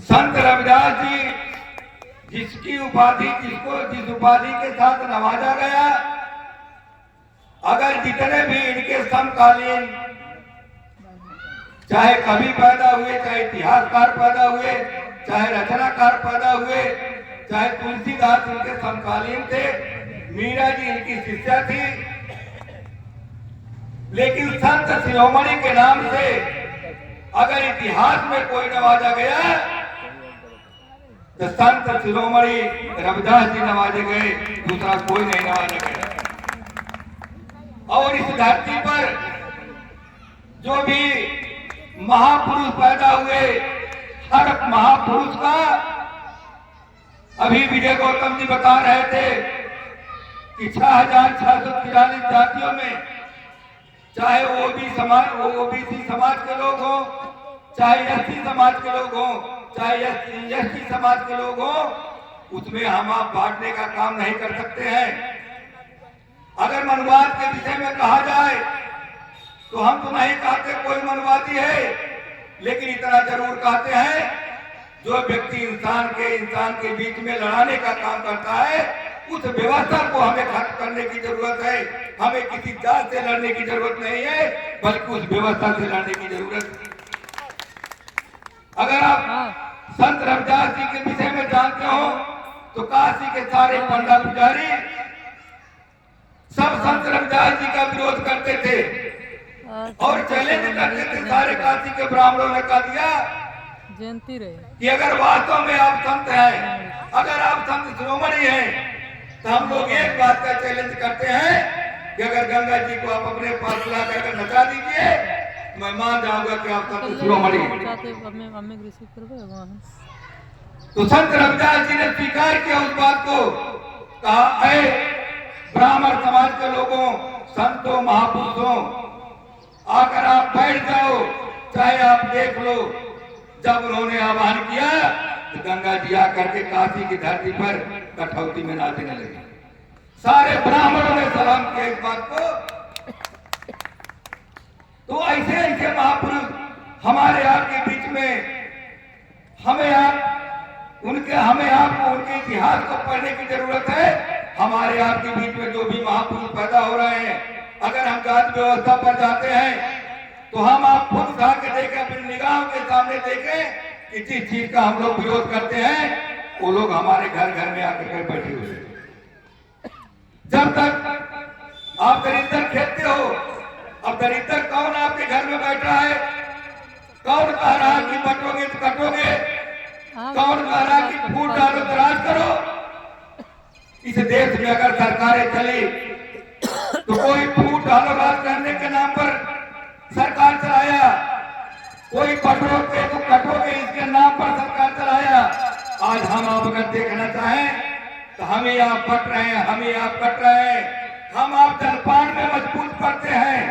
संत रविदास जी जिसकी उपाधि जिस उपाधि के साथ नवाजा गया, अगर जितने भी इनके समकालीन चाहे कवि पैदा हुए, चाहे इतिहासकार पैदा हुए, चाहे रचनाकार पैदा हुए, चाहे तुलसीदास इनके समकालीन थे, मीरा जी इनकी शिष्या थी, लेकिन संत शिरोमणि के नाम से अगर इतिहास में कोई नवाजा गया तो संत शिरोमणि रविदास जी नवाजे गए, दूसरा कोई नहीं नवाजा गया। और इस धरती पर जो भी महापुरुष पैदा हुए, हर महापुरुष का, अभी विजय गौतम जी बता रहे थे कि 6,643 जातियों में, चाहे ओबीसी समाज के लोग हों, चाहे एससी समाज के लोग हों, चाहे एसटी समाज के लोग हों, उसमें हम आप बांटने का काम नहीं कर सकते हैं। अगर मनवाद के विषय में कहा जाए तो हम तो नहीं कहते कोई मनवादी है, लेकिन इतना जरूर कहते हैं जो व्यक्ति इंसान के बीच में लड़ाने का काम करता है, उस व्यवस्था को हमें खत्म करने की जरूरत है। हमें किसी जात से लड़ने की जरूरत नहीं है, बल्कि उस व्यवस्था से लड़ने की जरूरत है। अगर आप संत रविदास जी के विषय में जानते हो तो काशी के सारे पंडा पुजारी सब संत रविदास जी का विरोध करते थे और चैलेंज करते थे। सारे काशी के ब्राह्मणों ने कह दिया जयंती रहे कि अगर वास्तव में आप संत हैं, अगर आप संत शिरोमणि हैं, तो हम लोग एक बात का चैलेंज करते हैं कि अगर गंगा जी को आप अपने पास ला कर नचा दीजिए, मैं मान जाऊंगा कि आप संत शिरोमणि। तो संत रविदास जी ने स्वीकार किया उस बात को, कहा ऐ ब्राह्मण समाज के लोगों, संतों, महापुरुषों, आकर आप बैठ जाओ, चाहे आप देख लो। जब उन्होंने आह्वान किया तो गंगा जी आकर के काशी की धरती पर कठौती में नाचने लगे। सारे ब्राह्मणों ने सलाम किया इस बात को। तो ऐसे ऐसे महापुरुष हमारे आपके बीच में, हमें आपको उनके इतिहास को पढ़ने की जरूरत है। हमारे आपके बीच में जो भी महापुरुष पैदा हो रहे हैं, अगर हम जाति व्यवस्था पर जाते हैं तो हम आप खुद उठा के देखें, अपनी निगाहों के सामने देखें कि जिस चीज का हम लोग विरोध करते हैं वो लोग हमारे घर घर में आकर बैठे हुए हैं। जब तक आप दरिद्र खेलते हो, अब दरिद्र कौन आपके घर में बैठ रहा है? कौन कह रहा है कि बटोगे तो कटोगे? कौन कह रहा है कि फूट डालो तो राज करो? इस देश में अगर सरकारें चली तो कोई फूट डालो राज करने के नाम पर सरकार चलाया, कोई बटोगे तो कटोगे इसके नाम पर सरकार चलाया। आज हम आप अगर देखना चाहें तो हम ही आप बट रहे हैं, हम ही आप कट रहे हैं। हम आप जलपान में मजबूत पड़ते हैं।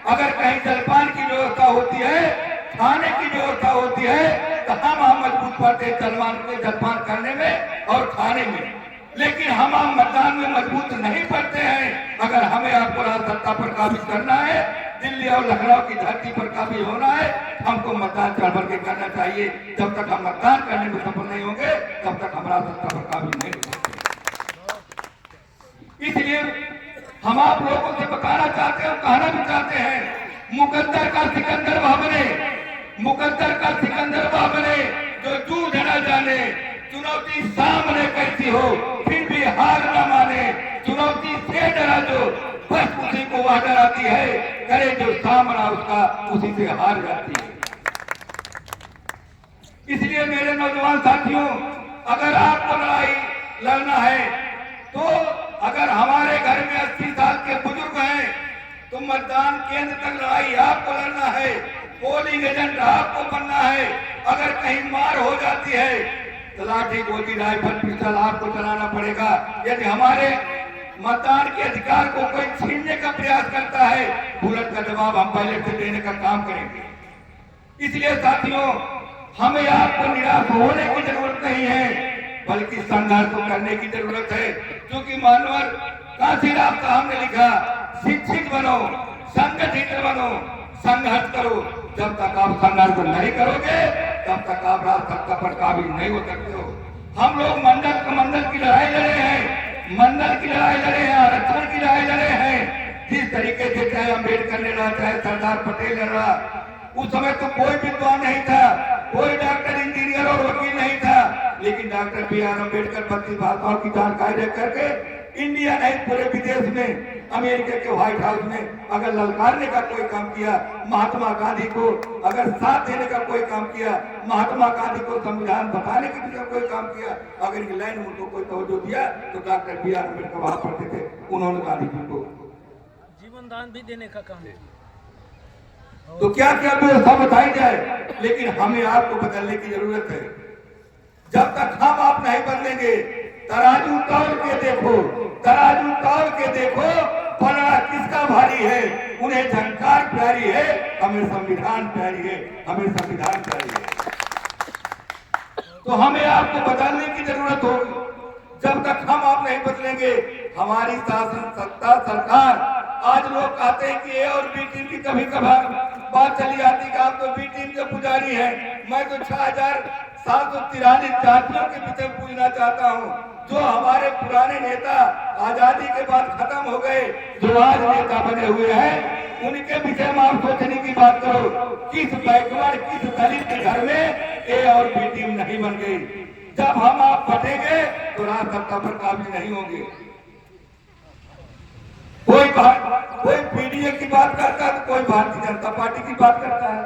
अगर कहीं जलपान की व्यवस्था होती है, खाने की व्यवस्था होती है, तो हम मजबूत पड़ते हैं जलपान करने में और खाने में, लेकिन हम मतदान में मजबूत नहीं पड़ते हैं। अगर हमें आपको सत्ता पर काबिज करना है, दिल्ली और लखनऊ की धरती पर काबिज होना है, हमको मतदान चढ़ बढ़ के करना चाहिए। जब तक हम मतदान करने में सफल नहीं होंगे, तब तक हमारा सत्ता पर काबिज नहीं हो सकते। इसलिए हम आप लोगों से बताना चाहते हैं और कहना भी चाहते हैं, मुकद्दर का सिकंदर वह बने, मुकद्दर का सिकंदर वह बने जो जूझ न जाने, चुनौती सामने कैसी हो फिर भी हार न माने, चुनौती से डरा जो बस उसी को वह डराती है, करे जो सामना उसका उसी से हार जाती है। इसलिए मेरे नौजवान साथियों, अगर आपको लड़ाई लड़ना है तो अगर हमारे घर में 80 साल के बुजुर्ग हैं तो मतदान केंद्र तक लड़ाई आपको लड़ना है, पोलिंग एजेंट आपको बनना है। अगर कहीं मार हो जाती है तो लाठी गोली राइफल पिस्टल आपको चलाना पड़ेगा। यदि हमारे मतदान के अधिकार को कोई छीनने का प्रयास करता है, बुलेट का जवाब हम पहले से देने का काम करेंगे। इसलिए साथियों, हमें आपको निराश होने की जरूरत नहीं है, बल्कि संघर्ष करने की जरूरत है। क्योंकि मानवर काशीराम साहब ने लिखा, शिक्षित बनो, संगठित बनो, संघर्ष करो। जब तक आप संघर्ष नहीं करोगे तब तक आप राज सत्ता पर काबिल नहीं हो सकते हो। हम लोग मंडल की लड़ाई लड़े हैं, मंडल की लड़ाई लड़े हैं, आरक्षण की लड़ाई लड़े हैं। जिस तरीके से चाहे अम्बेडकर ने लड़ा, चाहे सरदार पटेल ने लड़ा, उस समय तो कोई विद्वान नहीं था, कोई डॉक्टर, इंजीनियर और वकील नहीं था, लेकिन डॉक्टर B.R. अम्बेडकर 32 भाषाओं की जानकारी रख करके इंडिया नहीं पूरे विदेश में, अमेरिका के व्हाइट हाउस में अगर ललकारने का कोई काम किया, महात्मा गांधी को अगर साथ देने का कोई काम किया, महात्मा गांधी को संविधान बताने के लिए कोई काम किया, अगर इंग्लैंड में उनको कोई तवज्जो दिया तो डॉक्टर B.R. अम्बेडकर वहां पढ़ते थे, उन्होंने गांधी जी को जीवन दान भी देने का काम है। तो क्या क्या व्यवस्था बताई जाए, लेकिन हमें आपको बदलने की जरूरत है। जब तक हम आप नहीं बदलेंगे, तराजू तौल के देखो, तराजू तौल के देखो, पलड़ा किसका भारी है। उन्हें झंकार प्यारी है, हमें संविधान प्यारी है, हमें संविधान प्यारी है। तो हमें आपको बदलने की जरूरत होगी। जब तक हम आप नहीं बदलेंगे, हमारी शासन सत्ता सरकार, आज लोग कहते हैं कि ए और बी टीम की कभी कभार बात चली आती कि आप तो बी टीम के पुजारी हैं। मैं तो 6743 जातियों के पीछे पूजना चाहता हूं, जो हमारे पुराने नेता आजादी के बाद खत्म हो गए, जो आज नेता बने हुए हैं, उनके विषय में आप सोचने की बात करो। किस बैकवर्ड, किस दलित के घर में ए और बी टीम नहीं बन गई। जब हम आप फटेंगे तो राज सत्ता पर काबिल नहीं होंगे। कोई पीडीए की बात करता है तो कोई भारतीय जनता पार्टी की बात करता है।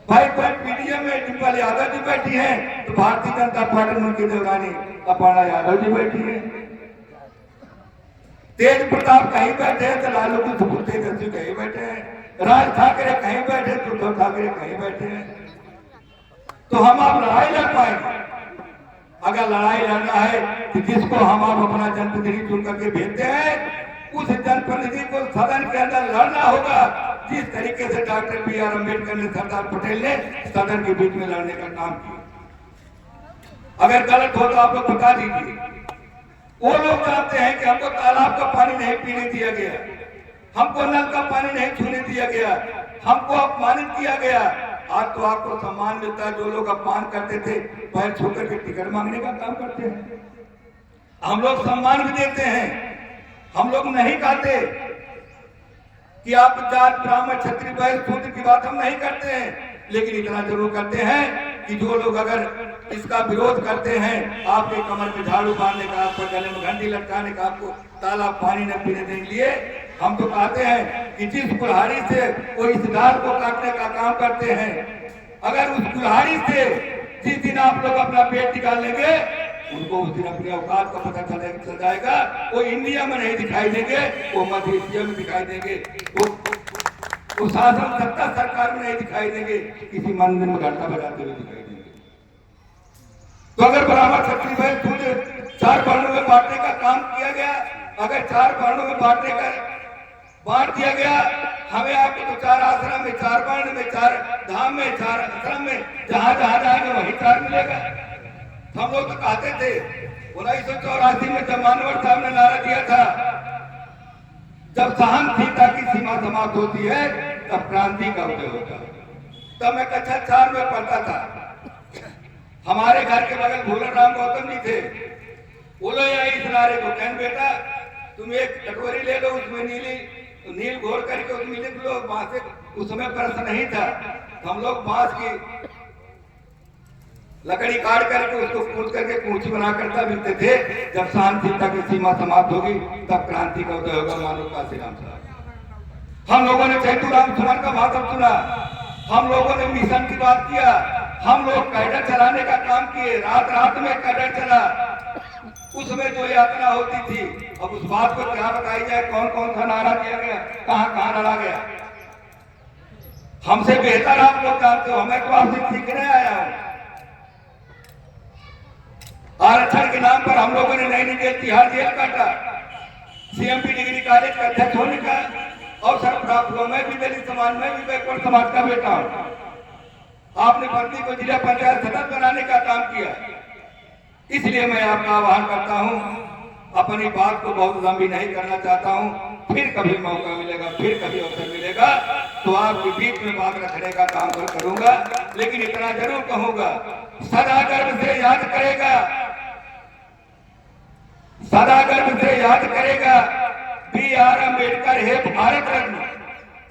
भाई कोई पीडीए में डिम्पल यादव जी बैठी है तो भारतीय जनता पार्टी में उनकी देवरानी अपर्णा यादव जी बैठी है। तेज प्रताप कहीं बैठे हैं तो लालू की सुपुत्र तेजस्वी कहीं बैठे हैं, राज ठाकरे कहीं बैठे तो उद्धव ठाकरे कहीं बैठे हैं। तो हम आप लड़ाई लड़ पाएंगे। अगर लड़ाई लड़ना है तो जिसको हम आप अपना जनप्रतिनिधि चुन करके भेजते हैं, उस जनप्रतिनिधि को सदन के अंदर लड़ना होगा, जिस तरीके से डॉक्टर B.R. अम्बेडकर ने, सरदार पटेल ने सदन के बीच में लड़ने का काम किया। अगर गलत हो तो आप लोग बता दीजिए। वो लोग जानते हैं कि हमको तालाब का पानी नहीं पीने दिया गया, हमको नल का पानी नहीं छूने दिया गया, हमको अपमानित किया गया। आज तो आपको सम्मान मिलता है। जो लोग अपमान करते थे, पैर छूकर के टिकट मांगने का काम करते हैं। हम लोग सम्मान भी देते हैं। हम लोग नहीं कहते कि आप जात, ब्राह्मण, क्षत्रिय, वैश्य, शूद्र की बात हम नहीं करते हैं, लेकिन इतना जरूर करते हैं कि जो लोग अगर इसका विरोध करते हैं, आपके कमर पे झाड़ू बांधने का, आपको गले में घंटी लटकाने का, आपको तालाब पानी न पीने देने के लिए, हम तो कहते हैं कि जिस कुल्हाड़ी से वो इस डाल को काटने का काम करते हैं, अगर उस कुल्हाड़ी से जिस दिन आप लोग अपना पेट निकाल लेंगे, उनको उस दिन अपने औकात का पता चल जाएगा। वो इंडिया में नहीं दिखाई देंगे, वो मध्य एशिया में दिखाई देंगे, वो शासन सत्ता सरकार में नहीं दिखाई देंगे, किसी मंदिर में घंटा बजाते हुए दिखाई देंगे। तो अगर ब्राह्मण, क्षत्रिय, वैश्य, शूद्र 4 वर्णों में बांटने का काम किया गया, अगर 4 वर्णों में बांट दिया गया, हमें आपको तो 4 आश्रम में, 4 वर्ण में, 4 धाम में, 4 आश्रम में, जहां जहां जाएंगे वहीं 4 मिलेगा। हम लोग तो कहते थे 1984 में जब मानवर साहब ने नारा दिया था, जब सहनशीलता की सीमा समाप्त होती है तब क्रांति का उदय होता है। तब मैं कक्षा 4 में पढ़ता था। हमारे घर के बगल भोला राम गौतम जी थे। बोलो या इस नारे को, कहन बेटा तुम एक कटोरी ले लो, उसमें नील घोर करके उसमें लिख लो। बांस, उस समय प्रश्न नहीं था, हम लोग बांस की लकड़ी काट करके उसको कूट करके कूची बना करता मिलते थे। जब शांतिता की सीमा समाप्त होगी तब क्रांति का उदय होगा। मानो काशीराम साहब, हम लोगों ने चैतुराम सुमन का भाषण सुना, हम लोगों ने मिशन की बात किया, हम लोग कैडर चलाने का काम किए, रात रात में कैडर चला। उसमें जो यात्रा होती थी, अब उस बात को क्या बताई जाए, कौन कौन सा नारा दिया गया, कहां कहां लड़ा गया, हमसे बेहतर आप लोग जानते हो। मैं तो आपसे सीखने आया हूं। आरक्षण के नाम पर हम लोगों ने नई जेल, तिहाड़ जेल काटा। CMP डिग्री कॉलेज का अध्यक्ष होने का अवसर प्राप्त हुआ। मैं भी दलित समाज में, भी बैकवर्ड समाज का बेटा हूं। आपने भर्ती को जिला पंचायत सदस्य बनाने का काम किया, इसलिए मैं आपका आह्वान करता हूं। अपनी बात को बहुत लंबी नहीं करना चाहता हूं। फिर कभी मौका मिलेगा, फिर कभी अवसर मिलेगा तो आपके बीच में बात रखने का काम करूंगा। लेकिन इतना जरूर कहूंगा, सदा गर्व से याद करेगा, सदा गर्व से याद करेगा B.R. अम्बेडकर है भारत रत्न।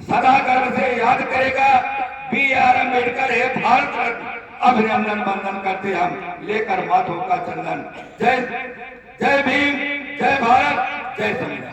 सदा गर्व से याद करेगा B.R. अम्बेडकर है भारत रत्न। अभिनंदन वंदन करते हम लेकर माथों का चंदन। जय जय भीम, जय भारत, जय संविधान।